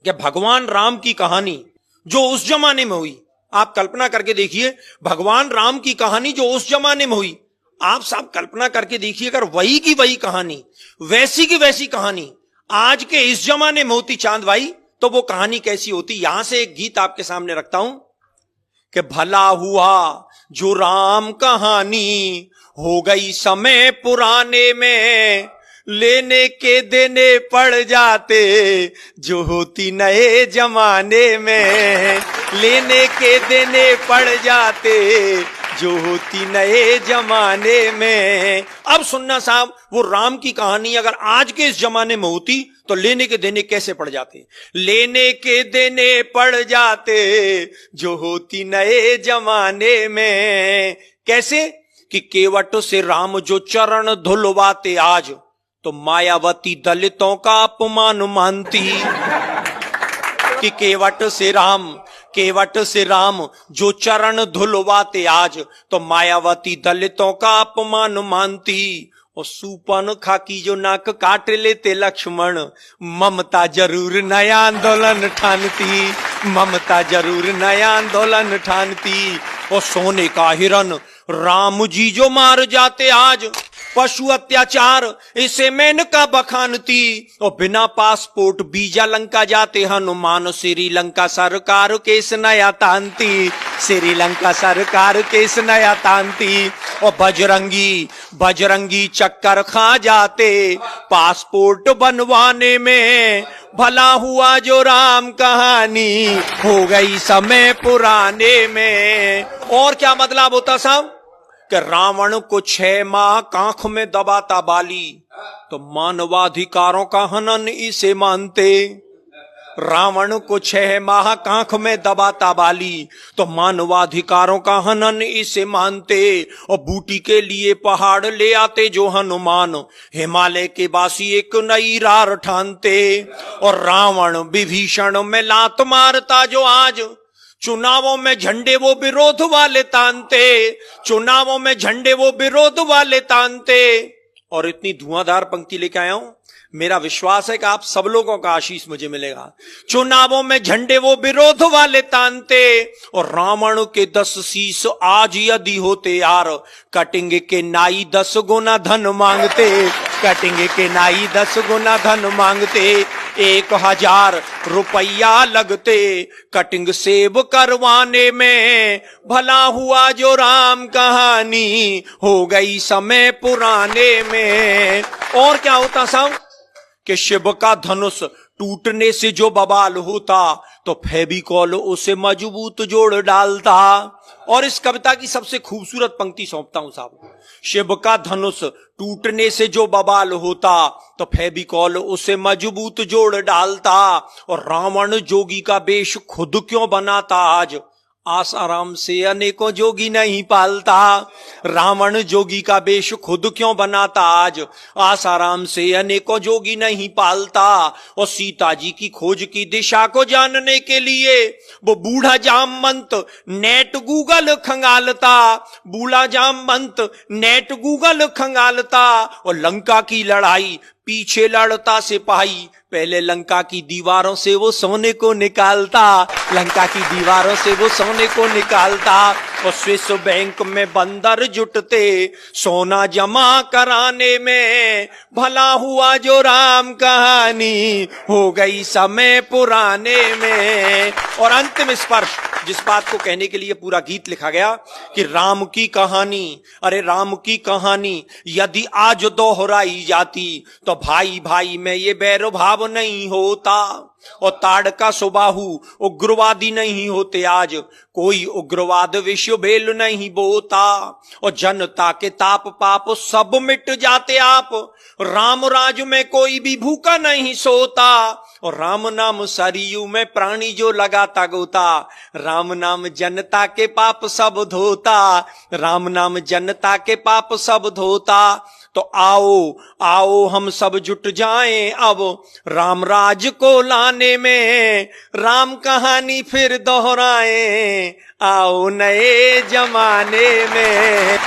कि भगवान राम की कहानी जो उस जमाने में हुई, आप कल्पना करके देखिए, भगवान राम की कहानी जो उस जमाने में हुई, आप सब कल्पना करके देखिए, अगर वही की वही कहानी, वैसी की वैसी कहानी आज के इस जमाने में होती चांद भाई, तो वो कहानी कैसी होती। यहां से एक गीत आपके सामने रखता हूं कि भला हुआ जो राम कहानी हो गई समय पुराने में, लेने के देने पड़ जाते जो होती नए जमाने में, लेने के देने पड़ जाते जो होती नए जमाने में। अब सुनना साहब, वो राम की कहानी अगर आज के इस जमाने में होती तो लेने के देने कैसे पड़ जाते। लेने के देने पड़ जाते जो होती नए जमाने में। कैसे कि केवट से राम जो चरण धुलवाते आज, तो मायावती दलितों का अपमान मानती। कि केवट से राम जो चरण धुलवाते आज, तो मायावती दलितों का अपमान मानती। और सूपन खाकी जो नाक काट लेते लक्ष्मण, ममता जरूर नया आंदोलन ठानती, ममता जरूर नया आंदोलन ठानती। और सोने का हिरन राम जी जो मार जाते आज, पशु अत्याचार इसे मेनका बखानती। और बिना पासपोर्ट वीजा लंका जाते हनुमान, श्रीलंका सरकार केस नया तानती, श्रीलंका सरकार केस नया तानती। और बजरंगी चक्कर खा जाते पासपोर्ट बनवाने में, भला हुआ जो राम कहानी हो गई समय पुराने में। और क्या बदलाव होता साहब कि रावण को 6 माह कांख में दबाता बाली, तो मानवाधिकारों का हनन इसे मानते। रावण को 6 माह कांख में दबाता बाली, तो मानवाधिकारों का हनन इसे मानते। और बूटी के लिए पहाड़ ले आते जो हनुमान, हिमालय के बासी एक नई रार ठानते। और रावण विभीषण में लात मारता जो आज, चुनावों में झंडे वो विरोध वाले तानते, चुनावों में झंडे वो विरोध वाले तानते। और इतनी धुआंधार पंक्ति लेके आया हूं, मेरा विश्वास है कि आप सब लोगों का आशीष मुझे मिलेगा। चुनावों में झंडे वो विरोध वाले तानते। और रावण के 10 शीश आज यदि होते यार, कटेंगे के नाई 10 गुना धन मांगते, कटेंगे के नाई 10 गुना धन मांगते। 1000 रुपया लगते कटिंग सेब करवाने में, भला हुआ जो राम कहानी हो गई समय पुराने में। और क्या होता साहब कि शिव का धनुष टूटने से जो बवाल होता, तो फेविकॉल उसे मजबूत जोड़ डालता। और इस कविता की सबसे खूबसूरत पंक्ति सौंपता हूं साहब, शिव का धनुष टूटने से जो बवाल होता, तो फेविकॉल उसे मजबूत जोड़ डालता। और रावण जोगी का वेश खुद क्यों बनाता आज, आसाराम से अनेकों जोगी नहीं पालता। रावण जोगी का वेश खुद क्यों बनाता आज, आसाराम से अनेकों जोगी नहीं पालता। और सीता जी की खोज की दिशा को जानने के लिए वो बूढ़ा जामवंत नेट गूगल खंगालता, बूढ़ा जामवंत नेट गूगल खंगालता। और लंका की लड़ाई पीछे लड़ता सिपाही, पहले लंका की दीवारों से वो सोने को निकालता, लंका की दीवारों से वो सोने को निकालता। और स्विस बैंक में बंदर जुटते सोना जमा कराने में, भला हुआ जो राम कहानी हो गई समय पुराने में। और अंतिम स्पर्श, जिस बात को कहने के लिए पूरा गीत लिखा गया कि राम की कहानी, अरे राम की कहानी यदि आज दोहराई जाती, तो भाई भाई में ये बैर भाव नहीं होता। और ताड़का सुबाहु उग्रवादी नहीं होते आज, कोई उग्रवाद विश्व भेल नहीं बोता। और जनता के ताप पाप सब मिट जाते आप, राम राज में कोई भी भूखा नहीं सोता। और राम नाम सरयू में प्राणी जो लगाता गोता, राम नाम जनता के पाप सब धोता, राम नाम जनता के पाप सब धोता। तो आओ आओ हम सब जुट जाएं अब राम राज को लाने में, राम कहानी फिर दोहराएं आओ नए जमाने में।